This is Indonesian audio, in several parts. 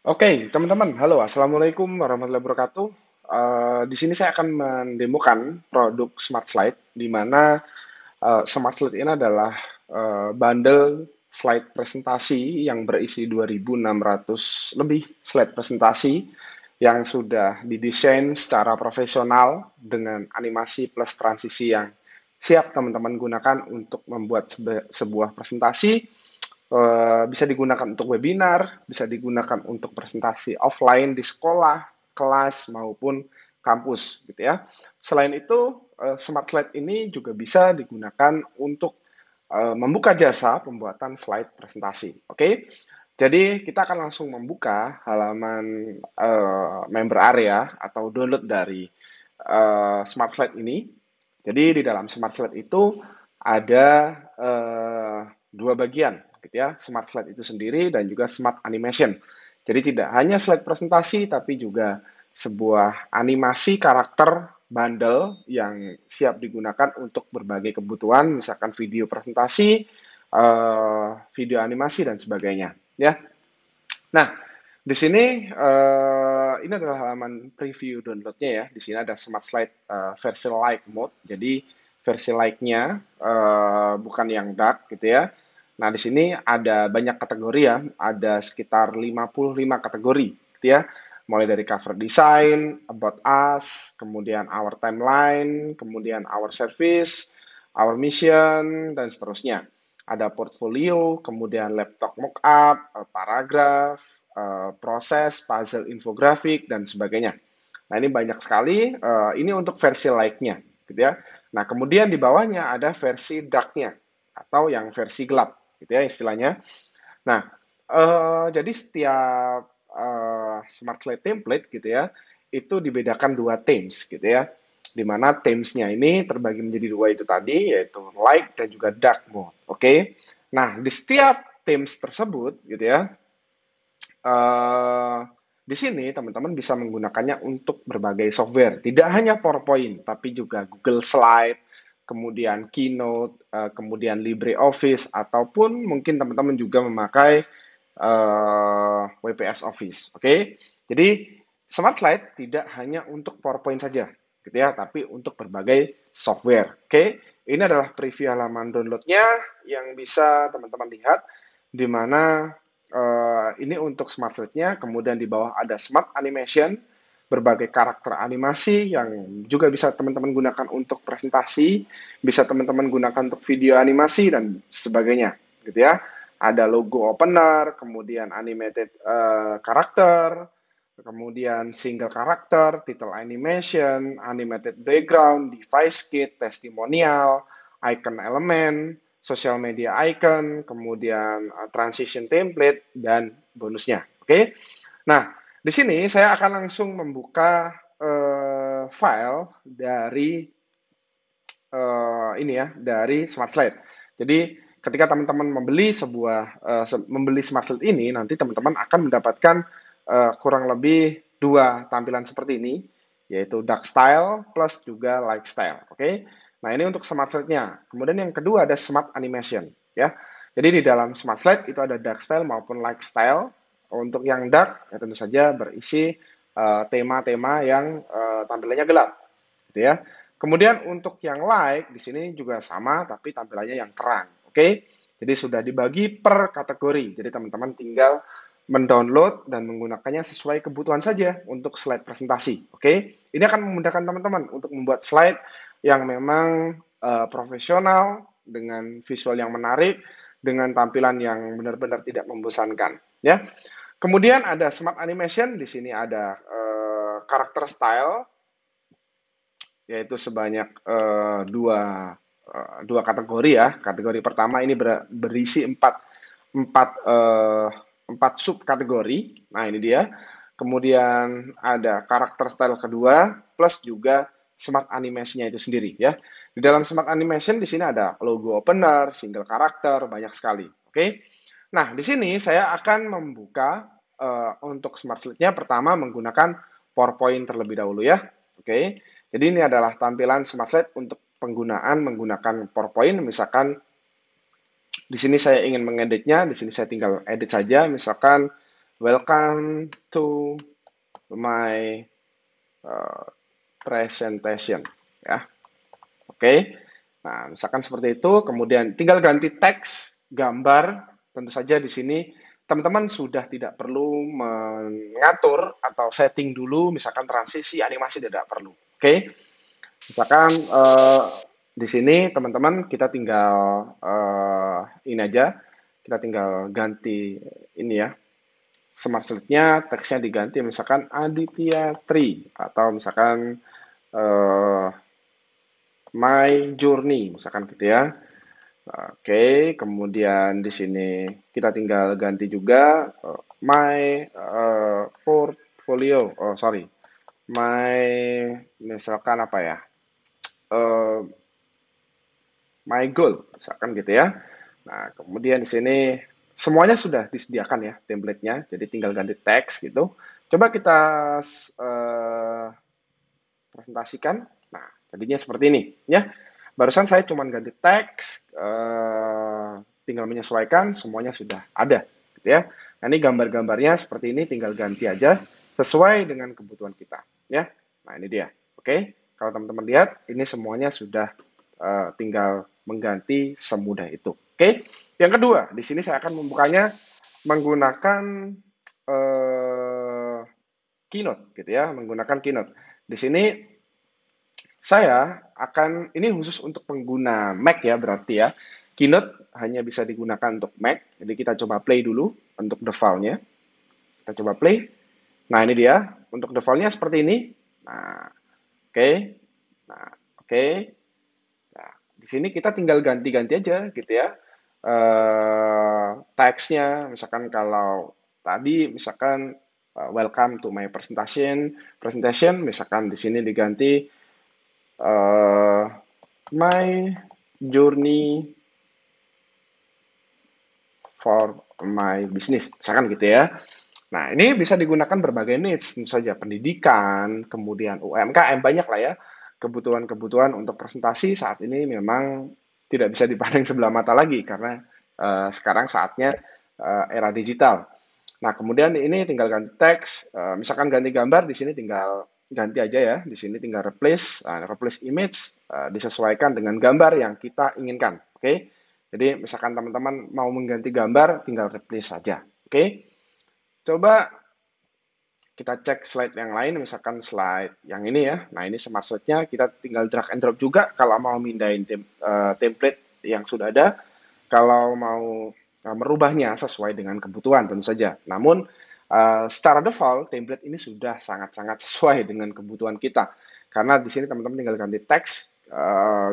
Oke, teman-teman, halo, assalamualaikum warahmatullahi wabarakatuh. Di sini saya akan mendemokan produk Smart Slide, di mana Smart Slide ini adalah bundle slide presentasi yang berisi 2.600 lebih slide presentasi yang sudah didesain secara profesional dengan animasi plus transisi yang siap teman-teman gunakan untuk membuat sebuah presentasi. Bisa digunakan untuk webinar, bisa digunakan untuk presentasi offline di sekolah, kelas maupun kampus gitu ya. Selain itu, Smart Slide ini juga bisa digunakan untuk membuka jasa pembuatan slide presentasi. Oke. Jadi kita akan langsung membuka halaman member area atau download dari Smart Slide ini. Jadi di dalam Smart Slide itu ada dua bagian, gitu ya, Smart Slide itu sendiri dan juga Smart Animation. Jadi tidak hanya slide presentasi, tapi juga sebuah animasi karakter bundle yang siap digunakan untuk berbagai kebutuhan, misalkan video presentasi, video animasi dan sebagainya. Ya, nah di sini ini adalah halaman preview downloadnya ya. Di sini ada Smart Slide versi light mode. Jadi versi light-nya bukan yang dark gitu ya. Nah, di sini ada banyak kategori ya. Ada sekitar 55 kategori gitu ya. Mulai dari cover design, about us, kemudian our timeline, kemudian our service, our mission, dan seterusnya. Ada portfolio, kemudian laptop mockup, paragraf, proses, puzzle infografik, dan sebagainya. Nah, ini banyak sekali. Ini untuk versi like-nya, gitu ya. Nah, kemudian di bawahnya ada versi dark-nya, atau yang versi gelap, gitu ya istilahnya. Nah, jadi setiap Smart Slide template, gitu ya, itu dibedakan dua themes, gitu ya. Di mana themes-nya ini terbagi menjadi dua itu tadi, yaitu light dan juga dark mode. Oke. Nah, di setiap themes tersebut, gitu ya, eh, di sini teman-teman bisa menggunakannya untuk berbagai software. Tidak hanya PowerPoint, tapi juga Google Slide, kemudian Keynote, kemudian LibreOffice, ataupun mungkin teman-teman juga memakai WPS Office. Oke, jadi Smart Slide tidak hanya untuk PowerPoint saja, gitu ya, tapi untuk berbagai software. Oke, ini adalah preview halaman downloadnya yang bisa teman-teman lihat, di mana ini untuk Smart Slide-nya, kemudian di bawah ada Smart Animation, berbagai karakter animasi yang juga bisa teman-teman gunakan untuk presentasi, bisa teman-teman gunakan untuk video animasi dan sebagainya, gitu ya. Ada logo opener, kemudian animated karakter, kemudian single karakter, title animation, animated background, device kit, testimonial, icon element, social media icon, kemudian transition template, dan bonusnya. Oke, nah di sini saya akan langsung membuka file dari ini ya, dari Smart Slide. Jadi ketika teman-teman membeli Smart Slide ini, nanti teman-teman akan mendapatkan kurang lebih dua tampilan seperti ini, yaitu dark style plus juga light style. Oke. Nah, ini untuk Smart Slide-nya. Kemudian yang kedua ada Smart Animation ya. Jadi di dalam Smart Slide itu ada dark style maupun light style. Untuk yang dark ya tentu saja berisi tema-tema yang tampilannya gelap gitu ya. Kemudian untuk yang light di sini juga sama tapi tampilannya yang terang. Oke. Jadi sudah dibagi per kategori. Jadi teman-teman tinggal mendownload dan menggunakannya sesuai kebutuhan saja untuk slide presentasi. Oke. Ini akan memudahkan teman-teman untuk membuat slide yang memang profesional dengan visual yang menarik, dengan tampilan yang benar-benar tidak membosankan, ya. Kemudian ada Smart Animation, di sini ada karakter style, yaitu sebanyak dua kategori ya. Kategori pertama ini berisi empat sub kategori. Nah ini dia. Kemudian ada karakter style kedua plus juga smart animation-nya itu sendiri ya. Di dalam smart animation di sini ada logo opener, single karakter, banyak sekali. Oke. Nah di sini saya akan membuka untuk smart slide-nya pertama menggunakan PowerPoint terlebih dahulu ya. Oke. Jadi ini adalah tampilan Smart Slide untuk penggunaan menggunakan PowerPoint. Misalkan di sini saya ingin mengeditnya, di sini saya tinggal edit saja. Misalkan welcome to my uh, presentation, ya. Oke. Nah, misalkan seperti itu, kemudian tinggal ganti teks, gambar. Tentu saja di sini teman-teman sudah tidak perlu mengatur atau setting dulu, misalkan transisi, animasi tidak perlu. Oke. Misalkan di sini teman-teman kita tinggal ini aja, kita tinggal ganti ini ya, smart slide-nya teksnya diganti misalkan Aditya Tri atau misalkan eh, My Journey misalkan gitu ya. Oke, kemudian di sini kita tinggal ganti juga My Portfolio. Oh, sorry. My misalkan apa ya? Eh, My Goal misalkan gitu ya. Nah, kemudian di sini semuanya sudah disediakan ya template-nya, jadi tinggal ganti teks gitu. Coba kita eh, presentasikan. Nah, jadinya seperti ini ya. Barusan saya cuma ganti teks, tinggal menyesuaikan, semuanya sudah ada gitu ya. Nah, ini gambar-gambarnya seperti ini, tinggal ganti aja sesuai dengan kebutuhan kita ya. Nah, ini dia. Oke, kalau teman-teman lihat, ini semuanya sudah tinggal mengganti semudah itu. Oke, yang kedua, di sini saya akan membukanya menggunakan Keynote, gitu ya, menggunakan Keynote. Di sini saya akan, ini khusus untuk pengguna Mac ya, berarti ya. Keynote hanya bisa digunakan untuk Mac, jadi kita coba play dulu untuk the file-nya. Kita coba play. Nah, ini dia, untuk the file-nya seperti ini. Nah, oke. Nah, oke. Nah, di sini kita tinggal ganti-ganti aja gitu ya. Teksnya, misalkan kalau tadi misalkan welcome to my presentation, misalkan di sini diganti my journey for my business, misalkan gitu ya. Nah, ini bisa digunakan berbagai needs, tentu saja pendidikan, kemudian UMKM, banyak lah ya. Kebutuhan-kebutuhan untuk presentasi saat ini memang tidak bisa dipandang sebelah mata lagi, karena sekarang saatnya era digital. Nah, kemudian ini tinggal ganti teks, misalkan ganti gambar, di sini tinggal ganti aja ya, di sini tinggal replace image, disesuaikan dengan gambar yang kita inginkan, oke? Jadi, misalkan teman-teman mau mengganti gambar, tinggal replace saja, oke? Coba kita cek slide yang lain, misalkan slide yang ini ya. Nah, ini smart slide-nya kita tinggal drag and drop juga kalau mau mindahin template yang sudah ada, kalau mau merubahnya sesuai dengan kebutuhan tentu saja. Namun, secara default, template ini sudah sangat-sangat sesuai dengan kebutuhan kita. Karena di sini teman-teman tinggal ganti teks,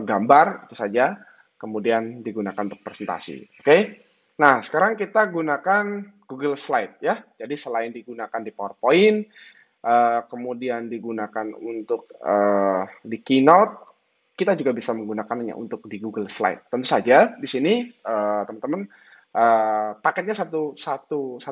gambar, itu saja, kemudian digunakan untuk presentasi. Oke? Nah, sekarang kita gunakan Google Slide ya. Jadi selain digunakan di PowerPoint, kemudian digunakan untuk di Keynote, kita juga bisa menggunakannya untuk di Google Slide. Tentu saja di sini teman-teman paketnya satu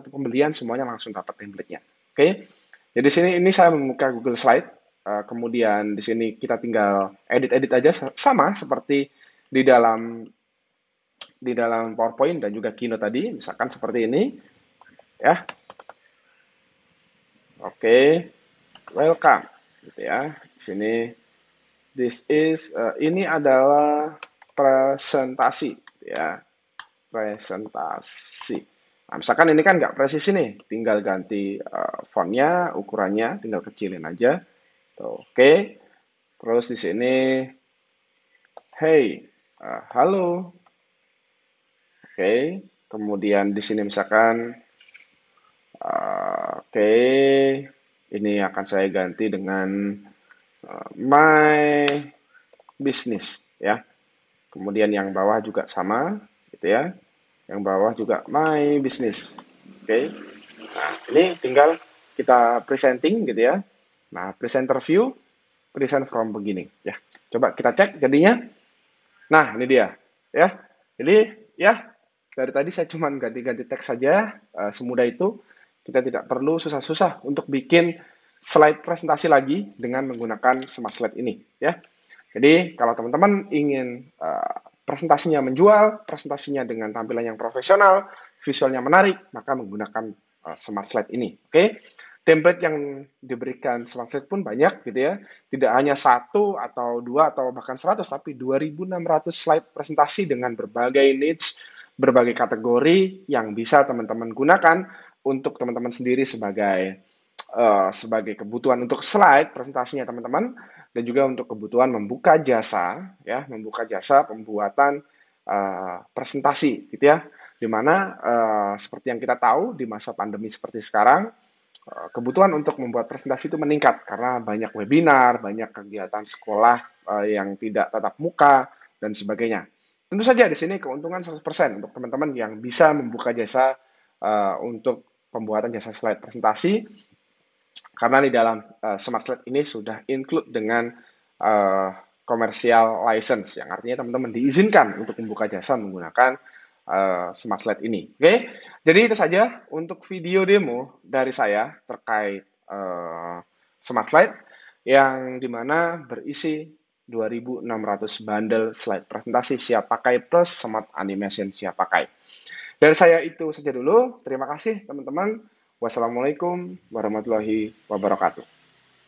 pembelian semuanya langsung dapat template-nya. Oke. Jadi sini ini saya membuka Google Slide, kemudian di sini kita tinggal edit-edit aja sama seperti di dalam PowerPoint dan juga Keynote tadi, misalkan seperti ini, ya. Oke, welcome, gitu ya. Di sini, ini adalah presentasi, ya, presentasi. Nah, misalkan ini kan nggak presisi nih, tinggal ganti fontnya, ukurannya, tinggal kecilin aja. Tuh, oke, terus di sini, hey, halo. Oke, kemudian di sini misalkan, oke, ini akan saya ganti dengan my business ya. Kemudian yang bawah juga sama, gitu ya. Yang bawah juga my business. Oke, nah ini tinggal kita presenting gitu ya. Nah, presenter view, present from beginning ya. Coba kita cek jadinya. Nah, ini dia ya. Jadi ya, dari tadi saya cuma ganti-ganti teks saja, semudah itu. Kita tidak perlu susah-susah untuk bikin slide presentasi lagi dengan menggunakan Smart Slide ini, ya. Jadi kalau teman-teman ingin presentasinya menjual, presentasinya dengan tampilan yang profesional, visualnya menarik, maka menggunakan Smart Slide ini. Oke, template yang diberikan Smart Slide pun banyak gitu ya. Tidak hanya satu atau dua atau bahkan 100, tapi 2.600 slide presentasi dengan berbagai niche, berbagai kategori yang bisa teman-teman gunakan untuk teman-teman sendiri sebagai kebutuhan untuk slide presentasinya teman-teman, dan juga untuk kebutuhan membuka jasa pembuatan presentasi gitu ya, dimana seperti yang kita tahu di masa pandemi seperti sekarang, kebutuhan untuk membuat presentasi itu meningkat karena banyak webinar, banyak kegiatan sekolah yang tidak tatap muka dan sebagainya. Tentu saja di sini keuntungan 100% untuk teman-teman yang bisa membuka jasa untuk pembuatan jasa slide presentasi, karena di dalam Smart Slide ini sudah include dengan uh, commercial license, yang artinya teman-teman diizinkan untuk membuka jasa menggunakan Smart Slide ini. Oke, jadi itu saja untuk video demo dari saya terkait Smart Slide yang dimana berisi 2.600 bundle slide presentasi siap pakai plus Smart Animation siap pakai. Dari saya itu saja dulu. Terima kasih teman-teman. Wassalamualaikum warahmatullahi wabarakatuh.